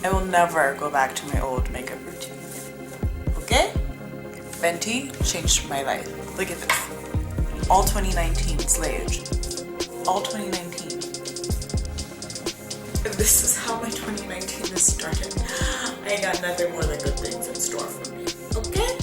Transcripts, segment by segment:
I will never go back to my old makeup routine. Okay? Fenty changed my life. Look at this. All 2019 slayage. All 2019. And this is how my 2019 is started. I got nothing more than good things in store for me. Okay?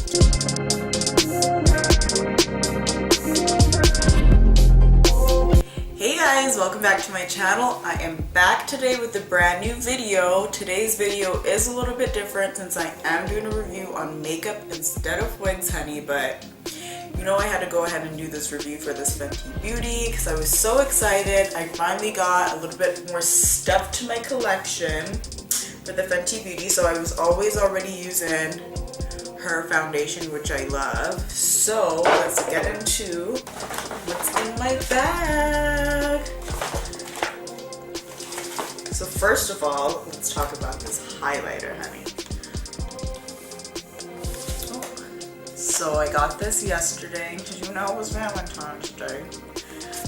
Hey guys, welcome back to my channel. I am back today with a brand new video. Today's video is a little bit different since I am doing a review on makeup instead of wigs, honey, but you know I had to go ahead and do this review for this Fenty Beauty because I was so excited. I finally got a little bit more stuff to my collection for the Fenty Beauty. So I was already using her foundation, which I love. So let's get into what's in my bag. So first of all, let's talk about this highlighter, honey. So I got this yesterday because you know it was Valentine's Day.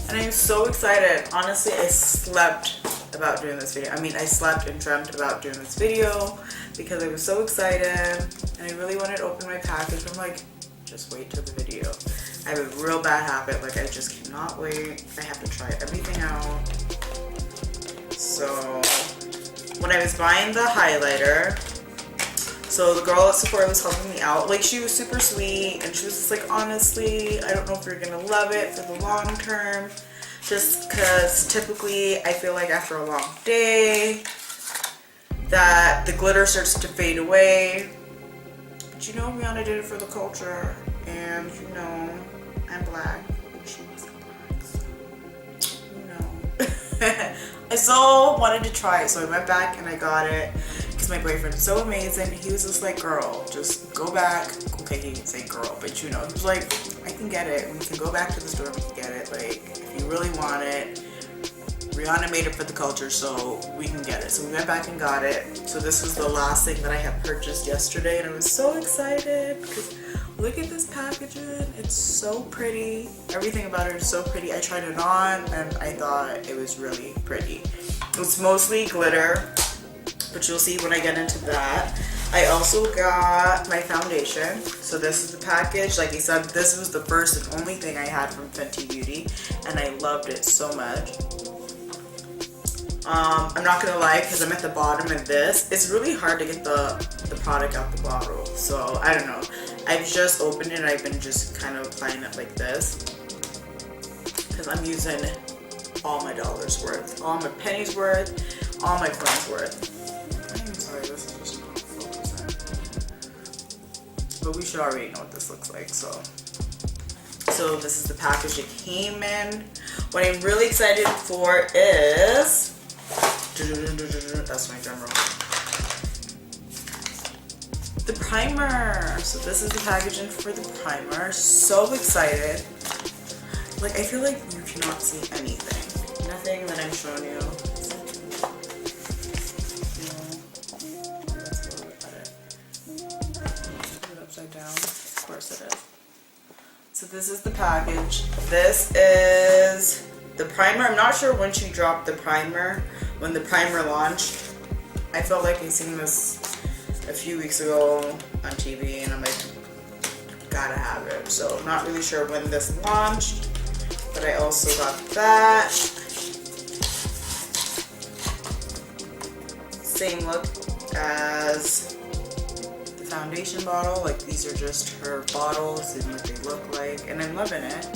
And I'm so excited. Honestly, I slept about doing this video. I mean, I slept and dreamt about doing this video because I was so excited and I really wanted to open my package. I'm like, just wait till the video. I have a real bad habit. Like, I just cannot wait. I have to try everything out. So when I was buying the highlighter, so the girl at Sephora was helping me out. Like, she was super sweet and she was just like, honestly, I don't know if you're gonna love it for the long term, just because typically I feel like after a long day that the glitter starts to fade away. But you know, Rihanna did it for the culture, and you know, I'm black and she wasn't black, so you know. I so wanted to try it, so I went back and I got it. My boyfriend is so amazing. He was just like, girl, just go back. Okay, he didn't say girl, but you know, he was like, I can get it. We can go back to the store and we can get it. Like, if you really want it, Rihanna made it for the culture, so we can get it. So we went back and got it. So this was the last thing that I had purchased yesterday, and I was so excited because look at this packaging. It's so pretty. Everything about it is so pretty. I tried it on and I thought it was really pretty. It's mostly glitter, but you'll see when I get into that. I also got my foundation. So this is the package. Like I said, this was the first and only thing I had from Fenty Beauty, and I loved it so much. I'm not gonna lie, because I'm at the bottom of this, it's really hard to get the product out the bottle. So I don't know. I've just opened it and I've been just kind of applying it like this because I'm using all my dollars worth, all my pennies worth, all my coins worth. Sorry, this is just not focusing. But we should already know what this looks like, so this is the package it came in. What I'm really excited for is, that's my drum roll, the primer. So this is the packaging for the primer. So excited. Like, I feel like you cannot see anything. Nothing that I'm showing you. Down. Of course it is. So this is the package. This is the primer. I'm not sure when she dropped the primer, when the primer launched. I felt like I seen this a few weeks ago on TV and I'm like, gotta have it. So I'm not really sure when this launched, but I also got that. Same look as foundation bottle. Like, these are just her bottles and what they look like, and I'm loving it.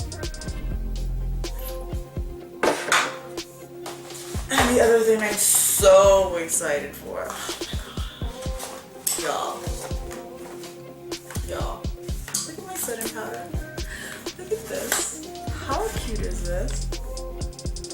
And the other thing I'm so excited for, y'all, look at my setting powder. Look at this. How cute is this?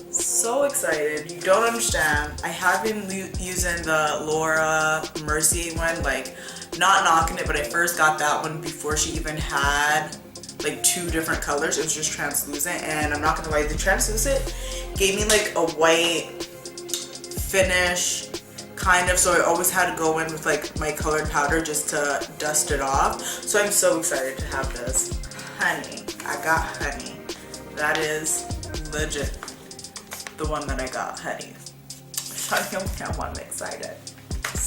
So excited. You don't understand. I have been using the Laura Mercier one, like, not knocking it, but I first got that one before she even had like 2 different colors. It was just translucent, and I'm not gonna lie, the translucent gave me like a white finish kind of, so I always had to go in with like my colored powder just to dust it off. So I'm so excited to have this. Honey, I got honey. That is legit the one that I got, honey. I'm excited.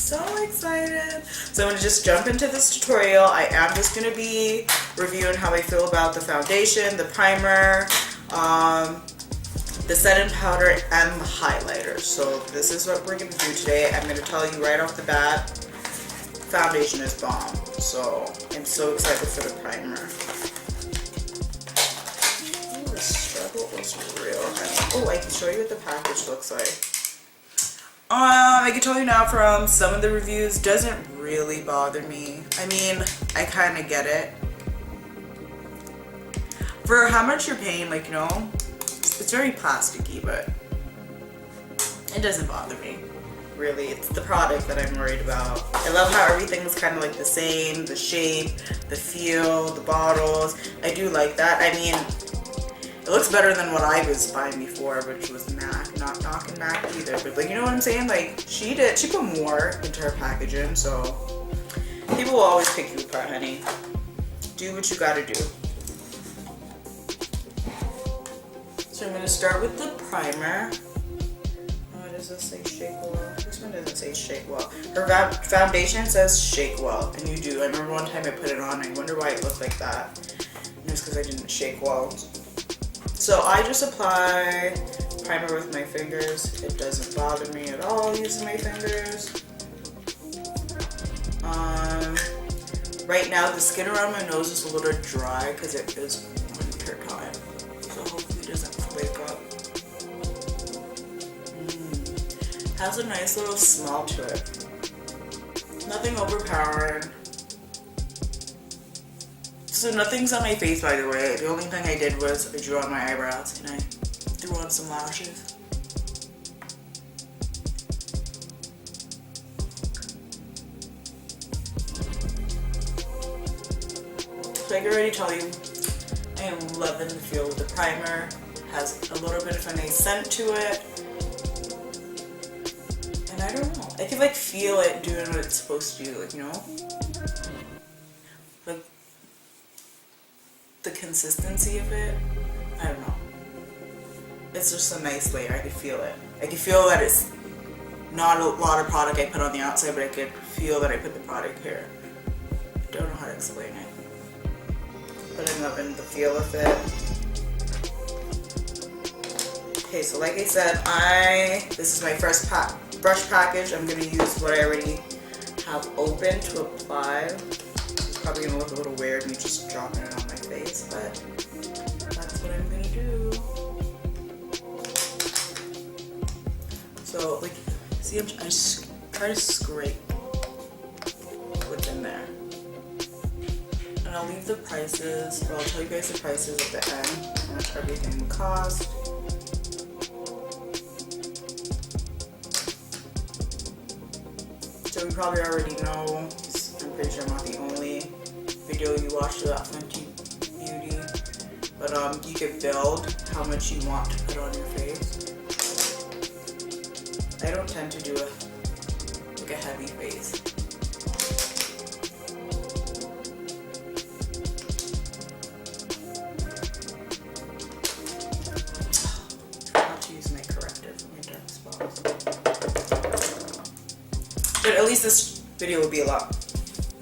so excited. So I'm going to just jump into this tutorial. I am just going to be reviewing how I feel about the foundation, the primer, the setting powder, and the highlighter. So this is what we're going to do today. I'm going to tell you right off the bat, foundation is bomb. So I'm so excited for the primer. Ooh, the struggle was real. Oh, I can show you what the package looks like. I can tell you now from some of the reviews, doesn't really bother me. I mean, I kind of get it. For how much you're paying, like, you know, it's very plasticky, but it doesn't bother me. Really, it's the product that I'm worried about. I love how everything was kind of like the same, the shape, the feel, the bottles. I do like that. I mean, it looks better than what I was buying before, which was MAC. Not knocking MAC either, but like, you know what I'm saying? Like, she put more into her packaging, so people will always pick you apart, honey. Do what you gotta do. So I'm gonna start with the primer. Oh, does this say shake well? This one doesn't say shake well. Her foundation says shake well, and you do. I remember one time I put it on, I wonder why it looked like that. And it was because I didn't shake well. So I just apply primer with my fingers. It doesn't bother me at all using my fingers. Right now the skin around my nose is a little dry because it is winter time. So hopefully it doesn't flake up. Has a nice little smell to it. Nothing overpowering. So nothing's on my face, by the way. The only thing I did was I drew on my eyebrows and I threw on some lashes. So I can already tell you, I am loving the feel of the primer. Has a little bit of a nice scent to it. And I don't know. I can like feel it doing what it's supposed to do, like, you know? Like, the consistency of it, I don't know. It's just a nice layer. I can feel it. I can feel that it's not a lot of product I put on the outside, but I can feel that I put the product here. I don't know how to explain it. But I'm loving the feel of it. Okay, so like I said, this is my first brush package. I'm gonna use what I already have open to apply. It's probably gonna look a little weird, me just dropping it on my face, but that's what I'm gonna do. So, like, see, I just try to scrape what's in there. And I'll leave the prices, or I'll tell you guys the prices at the end, how much everything will cost. So you probably already know, I'm pretty sure I'm not the only video you watched about Fenty Beauty, but you can build how much you want to put on your face. I don't tend to do a heavy face. Not to use my corrective for my dark spots. But at least this video will be a lot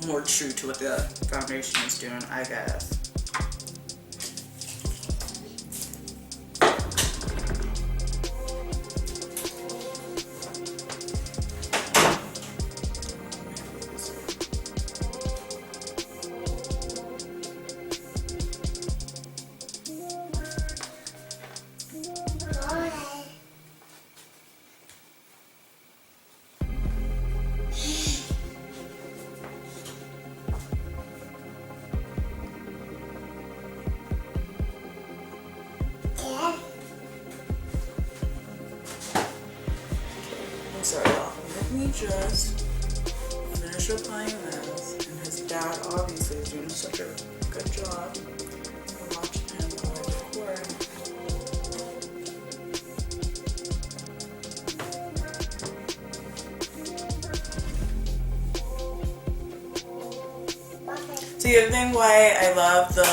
more true to what the foundation is doing, I guess. Sorry, y'all. Let me just finish applying this. And his dad obviously is doing such a good job. I'm watching him while I record. So the other thing why I love the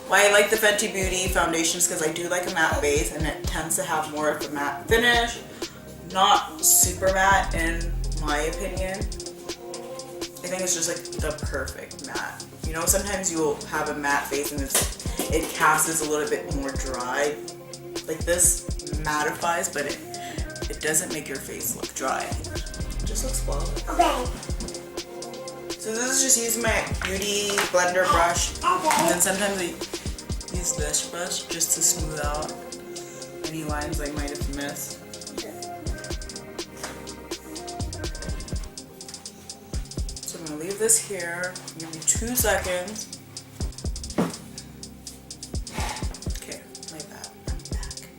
why I like the Fenty Beauty foundations, because I do like a matte base and it tends to have more of a matte finish. not super matte in my opinion. I think it's just like the perfect matte. You know, sometimes you'll have a matte face and it casts a little bit more dry. Like this mattifies, but it doesn't make your face look dry. It just looks flawless. Okay. So this is just using my beauty blender brush, and then sometimes I use this brush just to smooth out any lines I might have missed. So I'm gonna leave this here. Give me 2 seconds. Okay, like that. I'm back.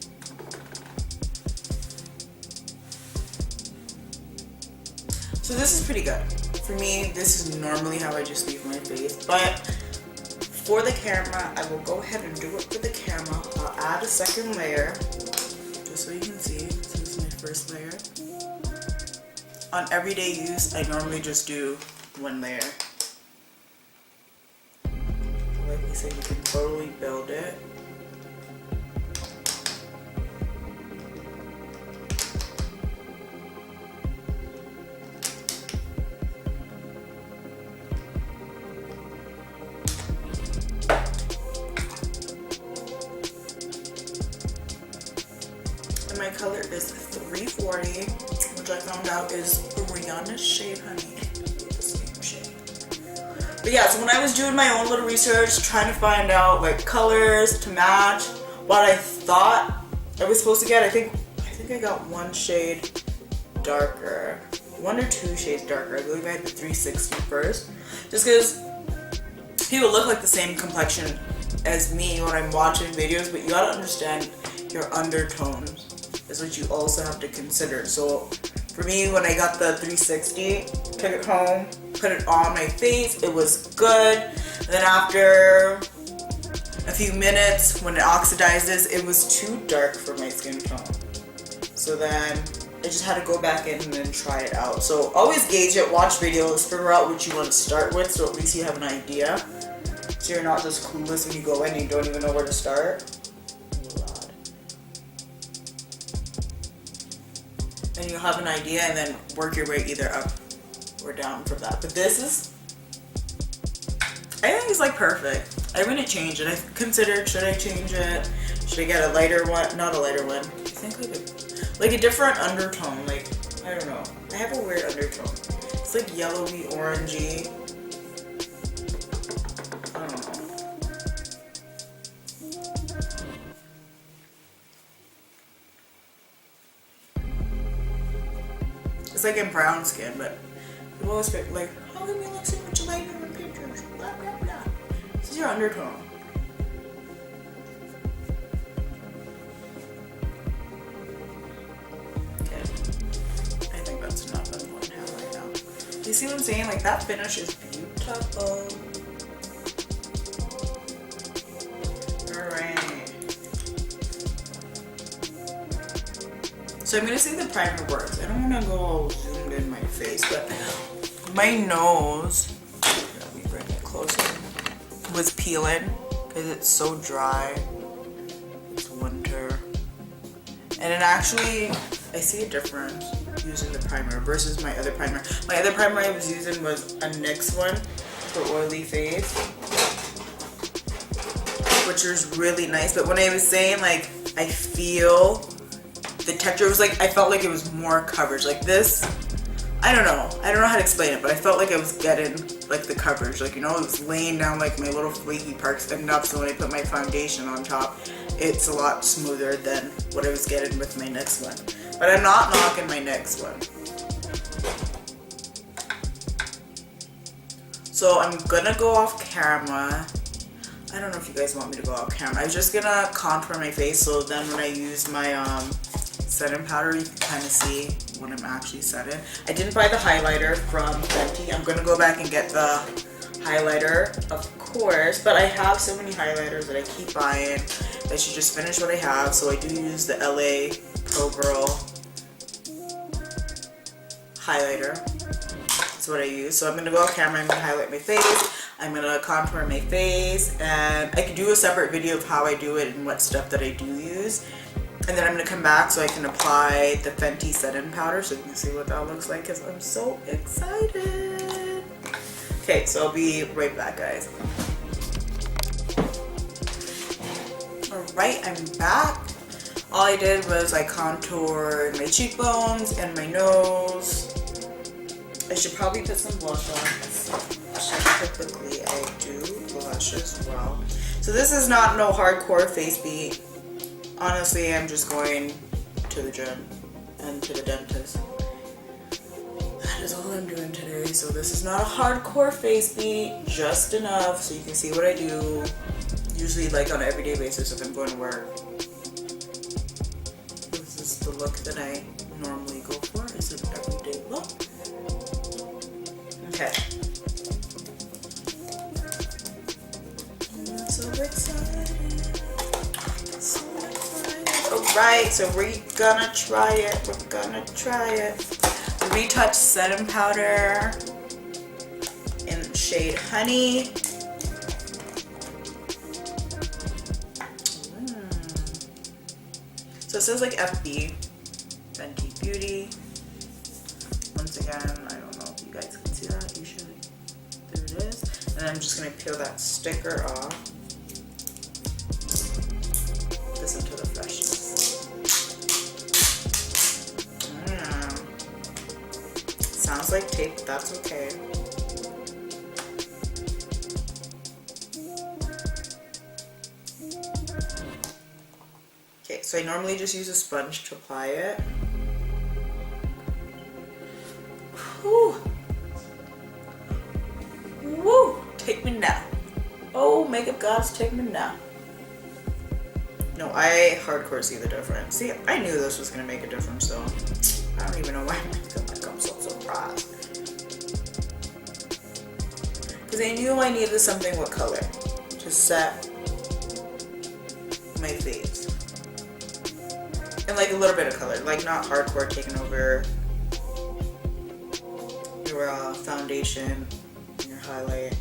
So this is pretty good. For me, this is normally how I just leave my face, but for the camera, I will go ahead and do it for the camera. I'll add a second layer, just so you can see. So this is my first layer. On everyday use, I normally just do 1 layer. Like I said, you can totally build it. My color is 340, which I found out is Rihanna's shade, honey. The same shade. But yeah, so when I was doing my own little research, trying to find out like colors to match what I thought I was supposed to get, I think I got 1 shade darker, 1 or 2 shades darker. I believe I had the 360 first, just because people look like the same complexion as me when I'm watching videos, but you gotta understand your undertones is what you also have to consider. So for me, when I got the 360, took it home, put it on my face, it was good. And then after a few minutes, when it oxidizes, it was too dark for my skin tone. So then I just had to go back in and then try it out. So always gauge it, watch videos, figure out what you want to start with, so at least you have an idea. So you're not just clueless when you go in and you don't even know where to start. And you'll have an idea and then work your way either up or down from that. But this is, I think it's like perfect. I wouldn't change it. I considered, should I change it? Should I get a lighter one? Not a lighter one. I think like a different undertone. Like, I don't know. I have a weird undertone. It's like yellowy, orangey. I don't know. It's like in brown skin, but people always pick like, how can we look so much lighter in pictures? Blah blah blah. This is your undertone. Okay, I think that's enough of one hand right now. You see what I'm saying? Like that finish is beautiful. Alright. So I'm gonna say the primer works. I don't want to go all zoomed in my face, but my nose, let me bring it closer, was peeling because it's so dry. It's winter. And it actually, I see a difference using the primer versus my other primer. My other primer I was using was a NYX one for oily face, which was really nice. But when I was saying like, I feel the texture was like, I felt like it was more coverage. Like this, I don't know how to explain it, but I felt like I was getting like the coverage. Like, you know, it was laying down like my little flaky parts enough so when I put my foundation on top, it's a lot smoother than what I was getting with my NYX one. But I'm not knocking my NYX one. So I'm gonna go off camera. I don't know if you guys want me to go off camera. I'm just gonna contour my face so then when I use my setting powder, you can kind of see what I'm actually setting. I didn't buy the highlighter from Fenty. I'm gonna go back and get the highlighter, of course, but I have so many highlighters that I keep buying. I should just finish what I have. So I do use the LA Pro Girl highlighter. That's what I use. So I'm gonna go off camera, I'm gonna highlight my face, I'm gonna contour my face, and I can do a separate video of how I do it and what stuff that I do use. And then I'm going to come back so I can apply the Fenty set-in powder so you can see what that looks like, because I'm so excited. Okay, so I'll be right back, guys. Alright, I'm back. All I did was I contoured my cheekbones and my nose. I should probably put some blush on. Typically I do blush as well. So this is not no hardcore face beat. Honestly, I'm just going to the gym and to the dentist. That is all I'm doing today. So this is not a hardcore face beat, just enough so you can see what I do. Usually like on an everyday basis if I'm going to work. This is the look that I normally go for. It's an everyday look. Okay. I'm so excited. Alright, so we're gonna try it. We're gonna try it. Retouch setting powder in shade Honey. So it says like FB, Fenty Beauty. Once again, I don't know if you guys can see that. You should. There it is. And I'm just gonna peel that sticker off. Listen to the freshness. Sounds like tape, but that's okay. Okay, so I normally just use a sponge to apply it. Whew. Woo! Take me now. Oh, makeup gods, take me now. No, I hardcore see the difference. See, I knew this was gonna make a difference though. I don't even know why I'm so surprised. Because I knew I needed something with color to set my face. And like a little bit of color, like not hardcore taking over your foundation and your highlight.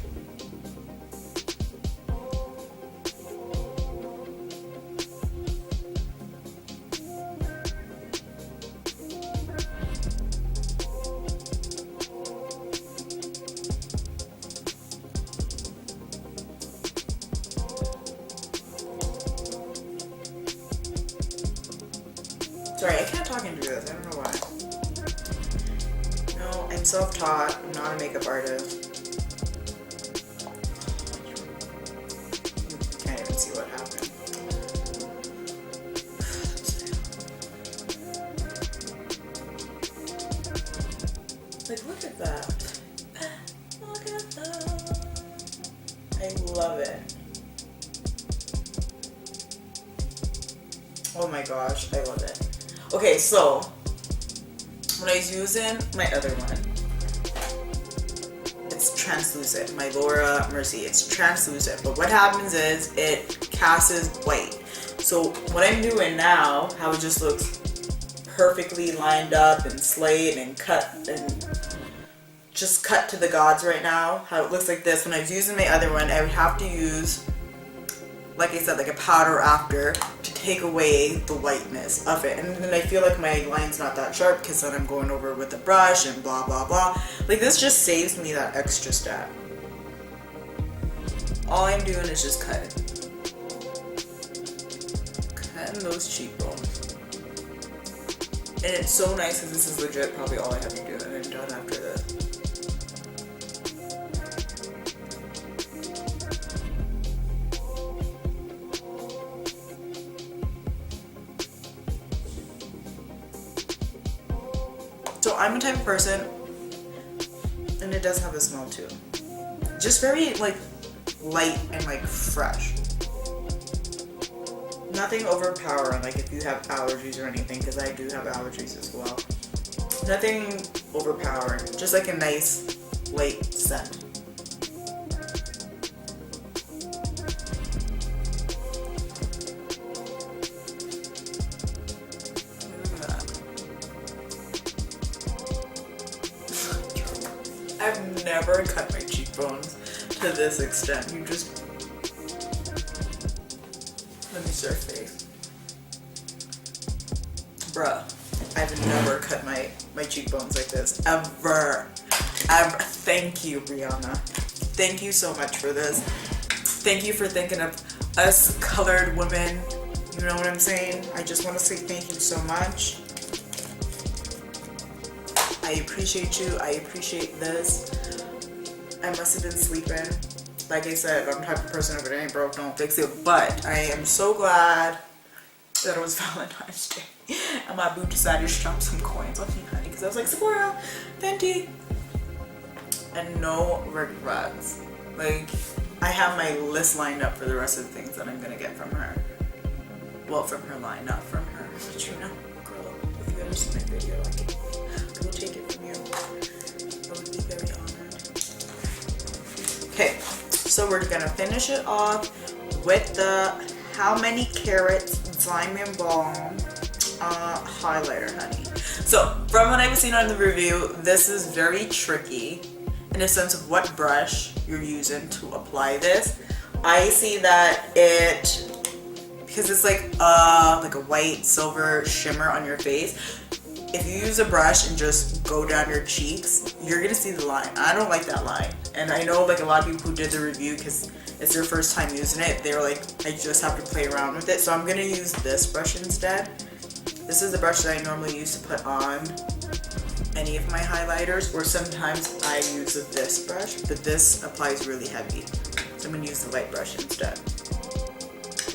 Sorry, I can't talk and do this. I don't know why. No, I'm self-taught. I'm not a makeup artist. Can't even see what happened. Like, look at that. Look at that. I love it. Oh my gosh, I love it. Okay, so when I was using my other one, it's translucent. My Laura Mercy, it's translucent. But what happens is it casts white. So what I'm doing now, how it just looks perfectly lined up and slayed and cut and just cut to the gods right now. How it looks like this. When I was using my other one, I would have to use, like I said, like a powder after to take away the whiteness of it. And then I feel like my line's not that sharp because then I'm going over with a brush and blah blah blah. Like this just saves me that extra step. All I'm doing is just cutting those cheekbones. And it's so nice because this is legit probably all I have to do, and I'm done after this. So I'm a type of person, and it does have a smell too, just very like light and like fresh. Nothing overpowering, like if you have allergies or anything, because I do have allergies as well. Nothing overpowering, just like a nice light scent. I've never cut my cheekbones to this extent. You just, let me see her face. Bruh, I've never cut my cheekbones like this. Ever. Thank you, Rihanna. Thank you so much for this. Thank you for thinking of us colored women. You know what I'm saying? I just want to say thank you so much. I appreciate you. I appreciate this. I must have been sleeping. Like I said, I'm the type of person, if it ain't broke, don't fix it. But I am so glad that it was Valentine's Day. And my boo decided to drop some coins on me, honey. Because I was like, Sephora, Fenty. And no regrets. Like, I have my list lined up for the rest of the things that I'm going to get from her. Well, from her line, not from her. But you know, girl, if you ever see my video, I will take it from you. I would be very honored. Okay, so we're gonna finish it off with the How Many Carats Diamond Balm highlighter, honey. So, from what I've seen on the review, this is very tricky in the sense of what brush you're using to apply this. I see that it, because it's like a white silver shimmer on your face. If you use a brush and just go down your cheeks, you're gonna see the line. I don't like that line. And I know like a lot of people who did the review, because it's their first time using it, they were like, I just have to play around with it. So I'm gonna use this brush instead. This is the brush that I normally use to put on any of my highlighters, or sometimes I use this brush, but this applies really heavy. So I'm gonna use the light brush instead.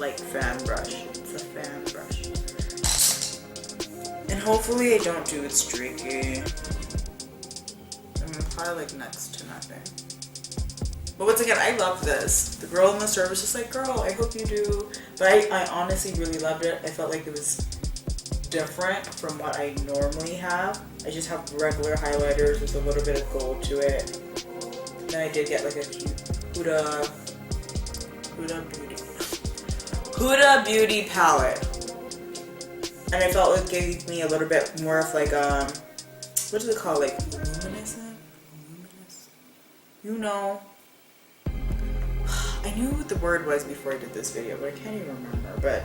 Like fan brush. It's a fan brush. And hopefully I don't do it streaky. I'm gonna apply like next to nothing. But once again, I love this. The girl in the service is like, girl, I hope you do. But I honestly really loved it. I felt like it was different from what I normally have. I just have regular highlighters with a little bit of gold to it. Then I did get like a cute Huda Beauty palette. And I felt it gave me a little bit more of like, what is it called? Like luminescent? You know. I knew what the word was before I did this video, but I can't even remember. But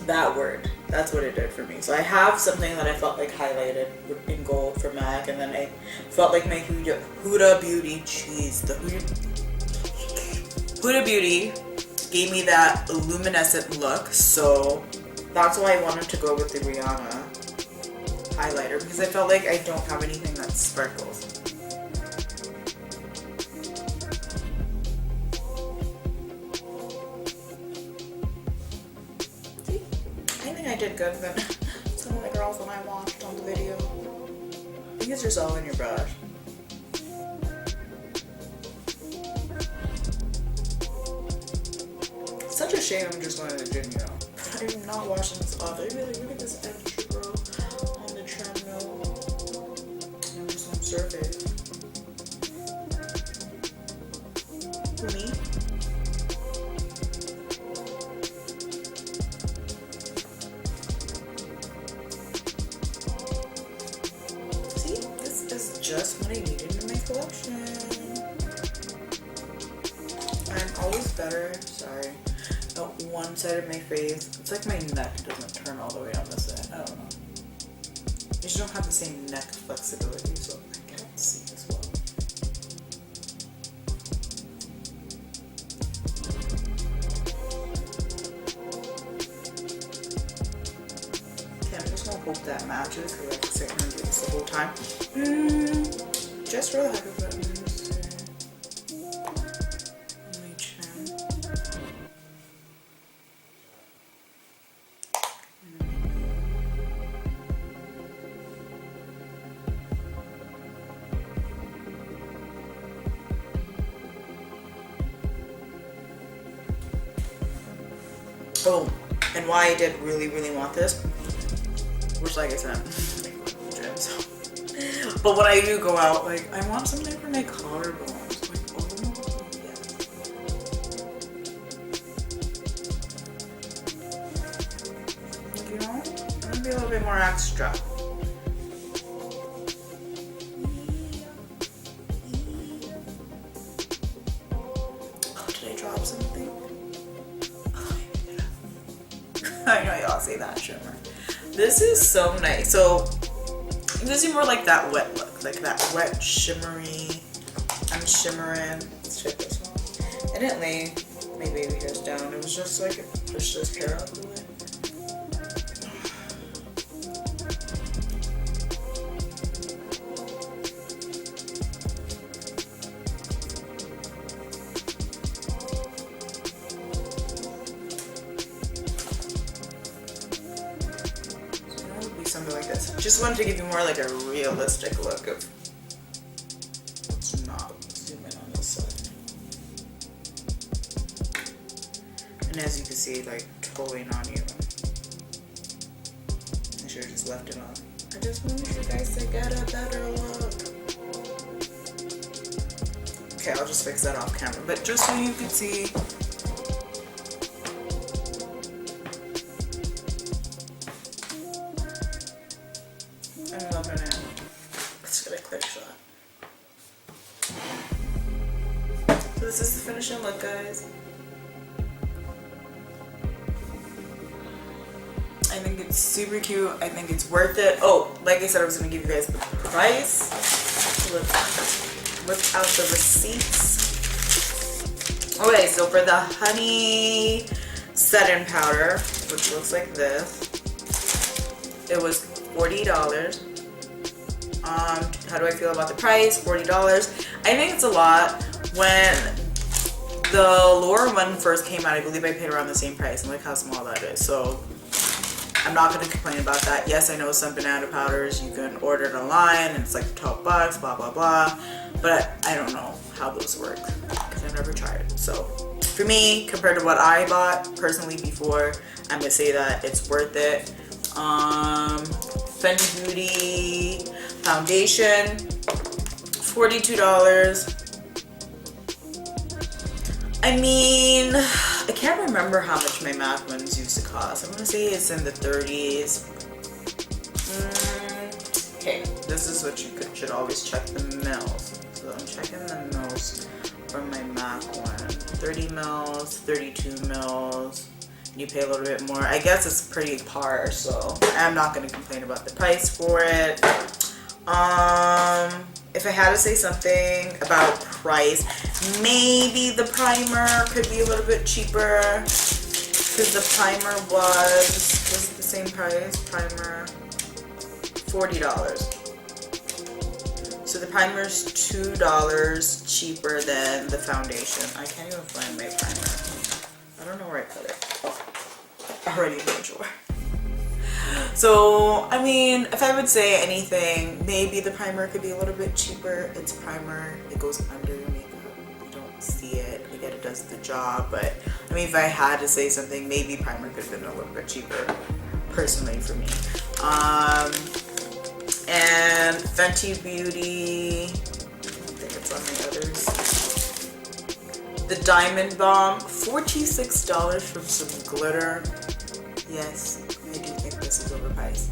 that word, that's what it did for me. So I have something that I felt like highlighted in gold for MAC, and then I felt like my Huda Beauty, jeez, the Huda Beauty gave me that luminescent look, so that's why I wanted to go with the Rihanna highlighter, because I felt like I don't have anything that sparkles. See? I think I did good than some of the girls that I watched on the video. Because you're all in your brush. Such a shame I'm just going to the gym, you know. I'm not washing this off. I really look at this extra bro on the treadmill. I'm just on surface. For me. See, this is just what I needed in my collection. I'm always better. Sorry. One side of my face. It's like my neck doesn't turn all the way on this side. I don't know. I just don't have the same neck flexibility, so I can't see as well. Okay, I'm just gonna hope that matches, because I can sit here and do this the whole time. Just for the heck of it. Oh, and why I did really, really want this, which, like I said, gym, so. But when I do go out, like, I want something for my collarbones. Like, oh, yeah. You know, I'm gonna be a little bit more extra. Oh, did I drop something? I know y'all say that shimmer. This is so nice. So this is more like that wet look, like that wet shimmery. I'm shimmering. Let's check this one. I didn't lay my baby hairs down. It was just like I pushed this hair out the way. Something like this. Just wanted to give you more like a realistic look of. Let's not zoom in on this side. And as you can see, like totally not even. I should have just left it on. I just want you guys to get a better look. Okay, I'll just fix that off camera, but just so you can see. I'm loving it. Let's get a quick shot. So this is the finishing look, guys. I think it's super cute. I think it's worth it. Oh, like I said, I was going to give you guys the price. Look out the receipts. Okay, so for the honey setting powder, which looks like this, it was $40. How do I feel about the price? $40. I think it's a lot. When the lower one first came out, I believe I paid around the same price, and look how small that is. So I'm not going to complain about that. Yes, I know some banana powders you can order it online and it's like $12, blah blah blah, but I don't know how those work because I've never tried it. So for me, compared to what I bought personally before, I'm gonna say that it's worth it. Fenty Beauty foundation, $42. I mean, I can't remember how much my MAC ones used to cost. I'm gonna say it's in the 30s. Okay, this is what you should always check the mils. So I'm checking the mils for my MAC one. 30 mils, 32 mils. You pay a little bit more. I guess it's pretty par, so I'm not gonna complain about the price for it. If I had to say something about price, maybe the primer could be a little bit cheaper because the primer was it the same price? Primer, $40. So the primer's $2 cheaper than the foundation. I can't even find my primer. I don't know where I put it. I already made sure. So, I mean, if I would say anything, maybe the primer could be a little bit cheaper. It's primer. It goes under your makeup. You don't see it. Again, it does the job. But, I mean, if I had to say something, maybe primer could have been a little bit cheaper, personally, for me. And Fenty Beauty, I think it's on my others. The Diamond Bomb, $46 from some glitter. Yes, I do think this is overpriced.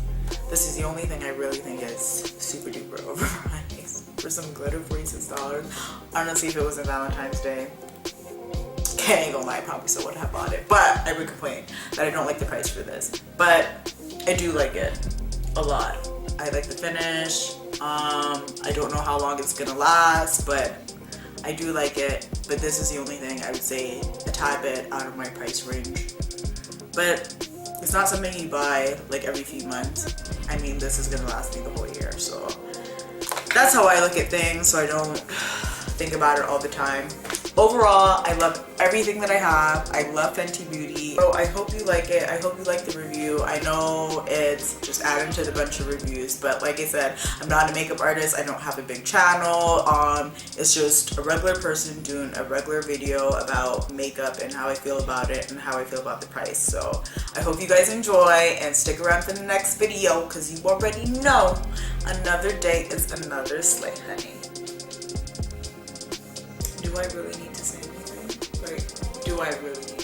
This is the only thing I really think is super duper overpriced. For some glitter, $46. Honestly, if it was a Valentine's Day, okay, I ain't gonna lie, I probably still would have bought it. But I would complain that I don't like the price for this. But I do like it a lot. I like the finish. I don't know how long it's gonna last, but I do like it. But this is the only thing I would say a tad bit out of my price range. But it's not something you buy like every few months. I mean, this is gonna last me the whole year, so that's how I look at things, so I don't think about it all the time. Overall, I love everything that I have. I love Fenty Beauty. So I hope you like it. I hope you like the review. I know it's just adding to the bunch of reviews, but like I said, I'm not a makeup artist. I don't have a big channel. It's just a regular person doing a regular video about makeup and how I feel about it and how I feel about the price. So I hope you guys enjoy and stick around for the next video because you already know another day is another slay, honey. Do I really need to say anything? Like, do I really need